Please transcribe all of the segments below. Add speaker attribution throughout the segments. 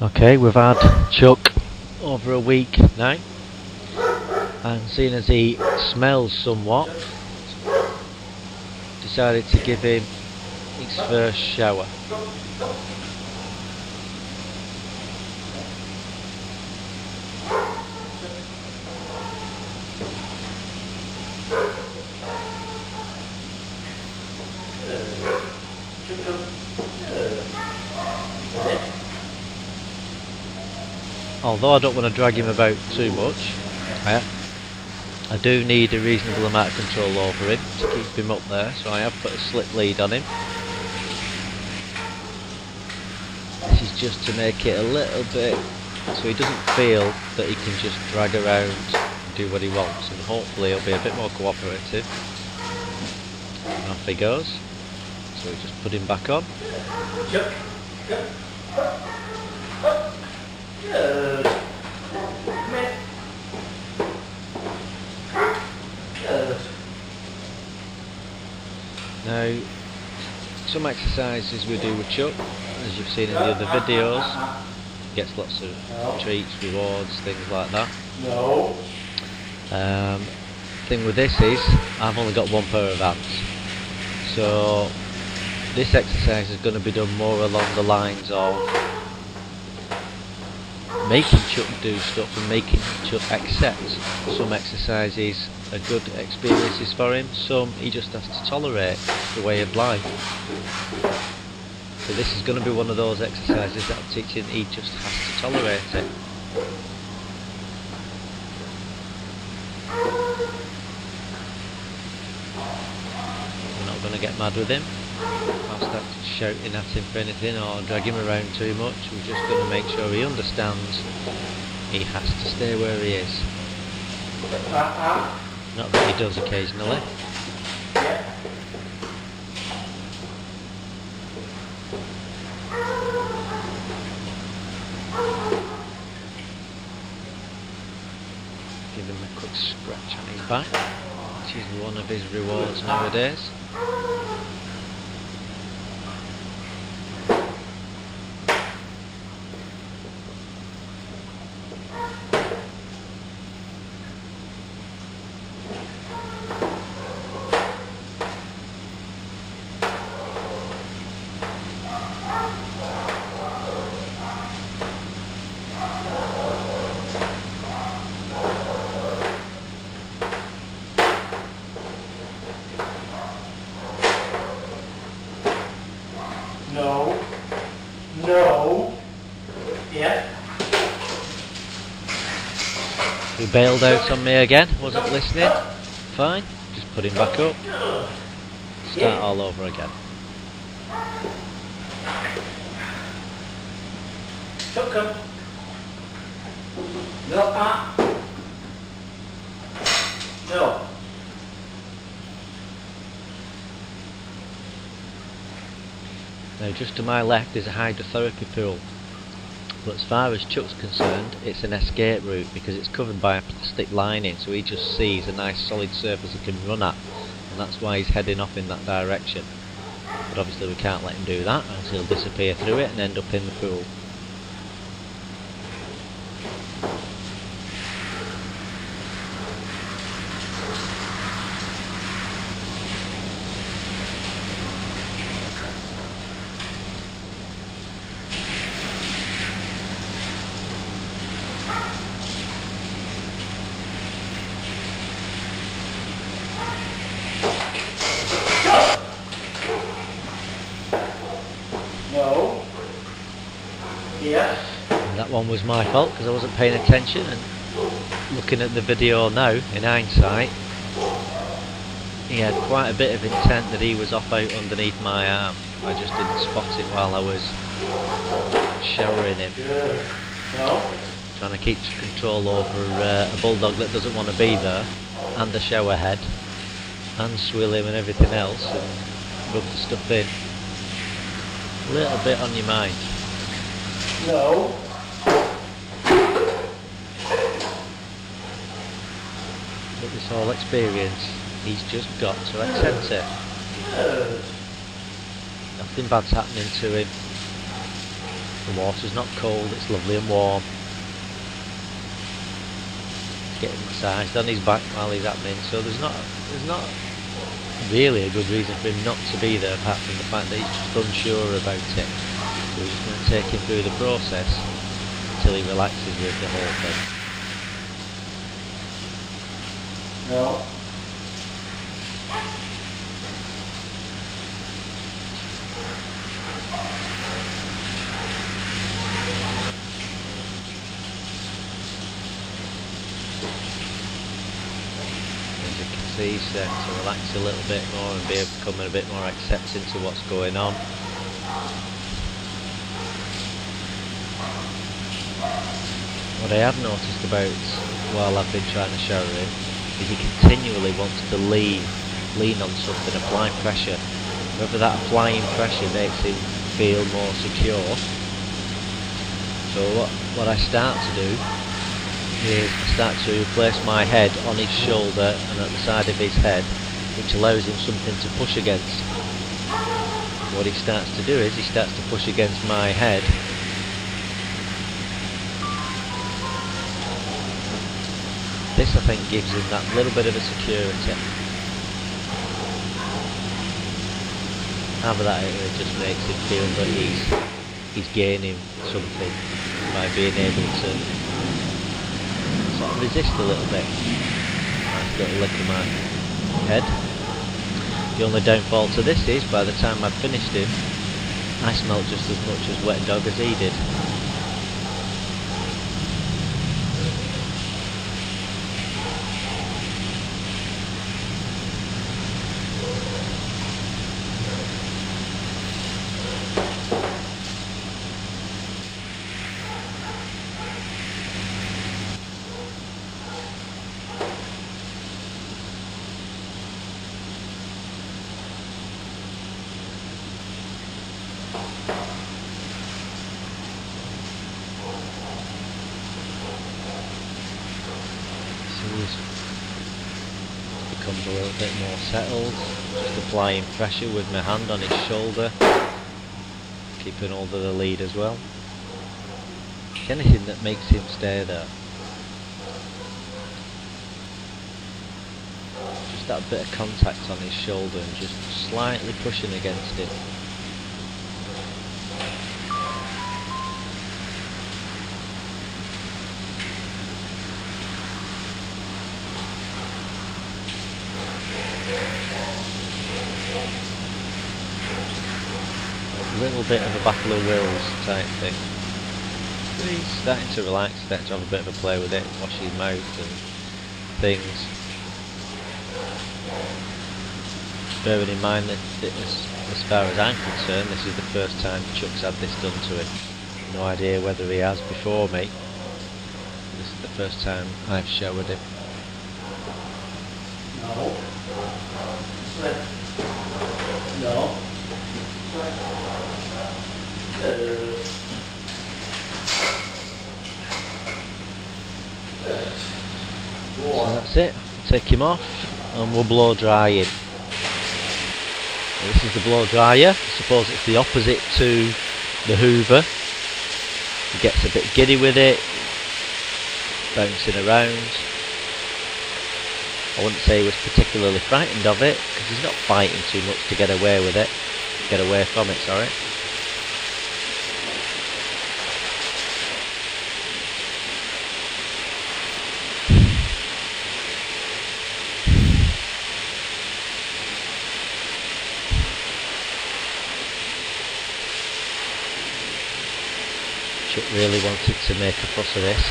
Speaker 1: Okay, we've had Chuck over a week now, and seeing as he smells somewhat, decided to give him his first shower. Although I don't want to drag him about too much, I do need a reasonable amount of control over him to keep him up there, so I have put a slip lead on him. This is just to make it a little bit so he doesn't feel that he can just drag around and do what he wants, and hopefully he'll be a bit more cooperative. And off he goes. So we just put him back on. Now, some exercises we do with Chuck, as you've seen in the other videos, he gets lots of treats, rewards, things like that. Thing with this is, I've only got one pair of hands, so this exercise is going to be done more along the lines of making Chuck do stuff and making Chuck accept. Some exercises are good experiences for him, some he just has to tolerate the way of life. So this is going to be one of those exercises that I'm teaching he just has to tolerate it. We're not going to get mad with him. I'll start shouting at him for anything or drag him around too much. We're just going to make sure he understands he has to stay where he is. Not that he does occasionally. Give him a quick scratch on his back, which is one of his rewards nowadays.
Speaker 2: No. Yeah.
Speaker 1: He bailed out on me again, wasn't listening. Fine, just put him back up. Start all over again.
Speaker 2: Come. No. No.
Speaker 1: Now just to my left is a hydrotherapy pool, but as far as Chuck's concerned it's an escape route because it's covered by a plastic lining, so he just sees a nice solid surface he can run at, and that's why he's heading off in that direction. But obviously we can't let him do that, as he'll disappear through it and end up in the pool.
Speaker 2: No. Yeah.
Speaker 1: And that one was my fault because I wasn't paying attention, and looking at the video now in hindsight, he had quite a bit of intent that he was off out underneath my arm. I just didn't spot it while I was showering him.
Speaker 2: No.
Speaker 1: Trying to keep control over a bulldog that doesn't want to be there, and the shower head, and swill him and everything else, and rub the stuff in. A little bit on your mind.
Speaker 2: No.
Speaker 1: But this whole experience, he's just got to accept it. Nothing bad's happening to him. The water's not cold, it's lovely and warm. He's getting massaged on his back while he's happening, so there's not really a good reason for him not to be there, apart from the fact that he's just unsure about it. So we're just going to take him through the process until he relaxes with the whole thing.
Speaker 2: No.
Speaker 1: As you can see, he's starting to relax a little bit more and becoming a bit more accepting to what's going on. What I have noticed about while I've been trying to shower him is he continually wants to lean on something, apply pressure. Whether that applying pressure makes him feel more secure. So what I start to do is I start to place my head on his shoulder and at the side of his head, which allows him something to push against. What he starts to do is he starts to push against my head. This, I think, gives him that little bit of a security. However, that it just makes him feel that he's gaining something by being able to sort of resist a little bit. Nice little lick of my head. The only downfall to this is, by the time I'd finished him, I smelled just as much as Wet Dog as he did. Becomes a little bit more settled, just applying pressure with my hand on his shoulder, keeping hold of the lead as well. Anything that makes him stay there. Just that bit of contact on his shoulder and just slightly pushing against it. A little bit of a battle of wills type thing. But he's starting to relax, starting to have a bit of a play with it, wash his mouth and things. Bearing in mind that as far as I'm concerned, this is the first time Chuck's had this done to him. No idea whether he has before me. This is the first time I've showered him.
Speaker 2: No. Slip. No.
Speaker 1: So that's it. Take him off and we'll blow dry him. This is the blow dryer. I suppose it's the opposite to the Hoover. He gets a bit giddy with it, bouncing around. I wouldn't say he was particularly frightened of it, because he's not fighting too much to get away with it. Get away from it, sorry. Chuck really wanted to make a fuss of this.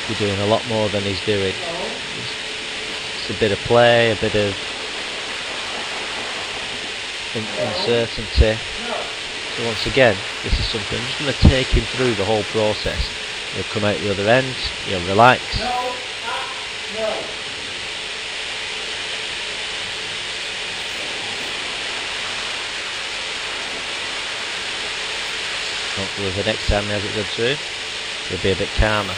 Speaker 1: He's doing a lot more than he's doing. It's a bit of play, a bit of uncertainty. So once again, this is something I'm just going to take him through the whole process. He'll come out the other end, he'll relax.
Speaker 2: No.
Speaker 1: Hopefully the next time he has it done through, he'll be a bit calmer.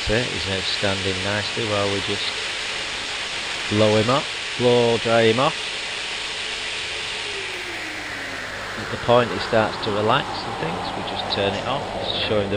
Speaker 1: That's it, he's now standing nicely while we just blow him up, blow dry him off. At the point he starts to relax and things, we just turn it off, show him the